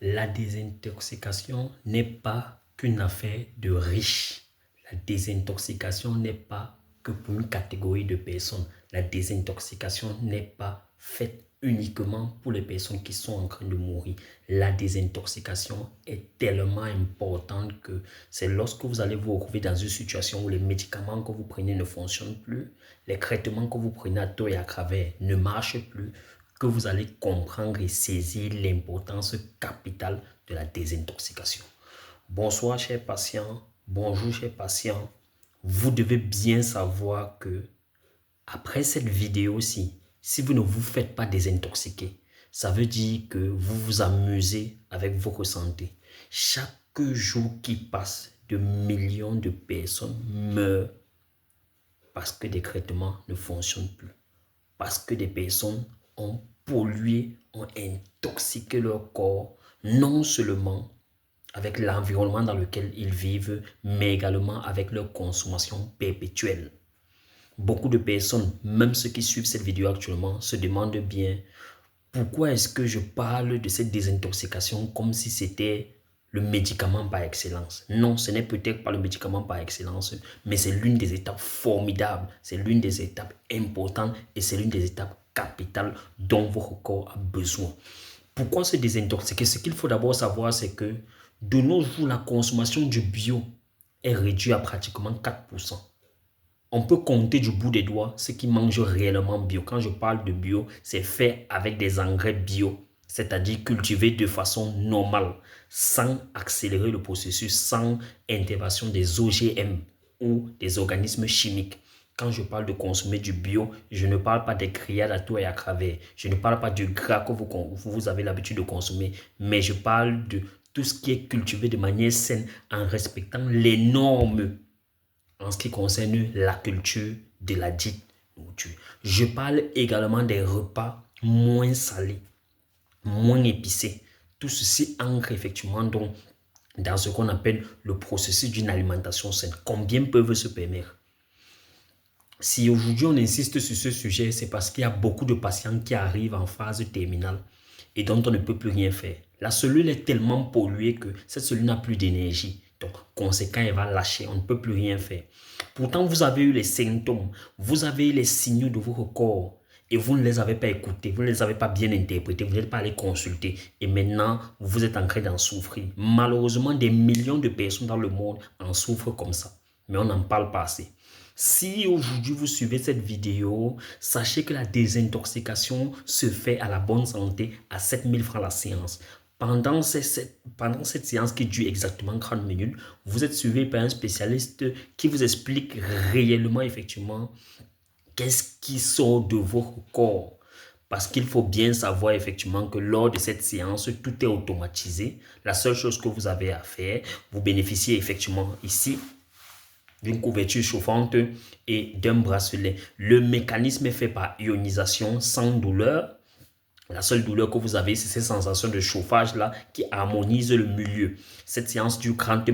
La désintoxication n'est pas qu'une affaire de riches. La désintoxication n'est pas que pour une catégorie de personnes. La désintoxication n'est pas faite uniquement pour les personnes qui sont en train de mourir. La désintoxication est tellement importante que c'est lorsque vous allez vous retrouver dans une situation où les médicaments que vous prenez ne fonctionnent plus, les traitements que vous prenez à tort et à travers ne marchent plus, que vous allez comprendre et saisir l'importance capitale de la désintoxication. Bonsoir chers patients, bonjour chers patients. Vous devez bien savoir que après cette vidéo-ci, si vous ne vous faites pas désintoxiquer, ça veut dire que vous vous amusez avec votre santé. Chaque jour qui passe, de millions de personnes meurent parce que des traitements ne fonctionnent plus. Parce que des personnes ont pollué, ont intoxiqué leur corps, non seulement avec l'environnement dans lequel ils vivent, mais également avec leur consommation perpétuelle. Beaucoup de personnes, même ceux qui suivent cette vidéo actuellement, se demandent bien pourquoi est-ce que je parle de cette désintoxication comme si c'était le médicament par excellence. Non, ce n'est peut-être pas le médicament par excellence, mais c'est l'une des étapes formidables, c'est l'une des étapes importantes et c'est l'une des étapes capitales dont votre corps a besoin. Pourquoi se désintoxiquer? Ce qu'il faut d'abord savoir, c'est que de nos jours, la consommation du bio est réduite à pratiquement 4%. On peut compter du bout des doigts ceux qui mangent réellement bio. Quand je parle de bio, c'est fait avec des engrais bio, c'est-à-dire cultivés de façon normale, sans accélérer le processus, sans intervention des OGM ou des organismes chimiques. Quand je parle de consommer du bio, je ne parle pas des grillades à tout et à travers. Je ne parle pas du gras que vous avez l'habitude de consommer, mais je parle de tout ce qui est cultivé de manière saine en respectant les normes en ce qui concerne la culture de la dite nourriture. Je parle également des repas moins salés, moins épicés. Tout ceci entre effectivement donc dans ce qu'on appelle le processus d'une alimentation saine. Combien peuvent se permettre? Si aujourd'hui on insiste sur ce sujet, c'est parce qu'il y a beaucoup de patients qui arrivent en phase terminale et dont on ne peut plus rien faire. La cellule est tellement polluée que cette cellule n'a plus d'énergie. Donc, conséquent, elle va lâcher, on ne peut plus rien faire. Pourtant, vous avez eu les symptômes, vous avez eu les signaux de votre corps et vous ne les avez pas écoutés, vous ne les avez pas bien interprétés, vous n'êtes pas allé consulter et maintenant, vous êtes en train d'en souffrir. Malheureusement, des millions de personnes dans le monde en souffrent comme ça, mais on n'en parle pas assez. Si aujourd'hui vous suivez cette vidéo, sachez que la désintoxication se fait à la bonne santé à 7 000 francs la séance. Pendant cette séance qui dure exactement 30 minutes, vous êtes suivi par un spécialiste qui vous explique réellement, effectivement, qu'est-ce qui sort de votre corps. Parce qu'il faut bien savoir effectivement que lors de cette séance, tout est automatisé. La seule chose que vous avez à faire, vous bénéficiez effectivement ici d'une couverture chauffante et d'un bracelet. Le mécanisme est fait par ionisation sans douleur. La seule douleur que vous avez, c'est ces sensations de chauffage-là qui harmonisent le milieu. Cette séance dure 30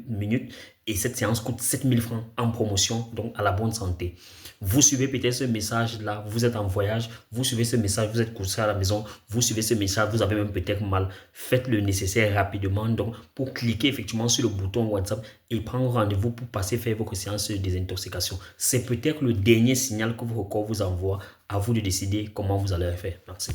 minutes et cette séance coûte 7 000 francs en promotion, donc à la bonne santé. Vous suivez peut-être ce message-là, vous êtes en voyage, vous suivez ce message, vous êtes couché à la maison, vous suivez ce message, vous avez même peut-être mal. Faites le nécessaire rapidement donc pour cliquer effectivement sur le bouton WhatsApp et prendre rendez-vous pour passer faire votre séance de désintoxication. C'est peut-être le dernier signal que votre corps vous envoie. À vous de décider comment vous allez le faire. Merci.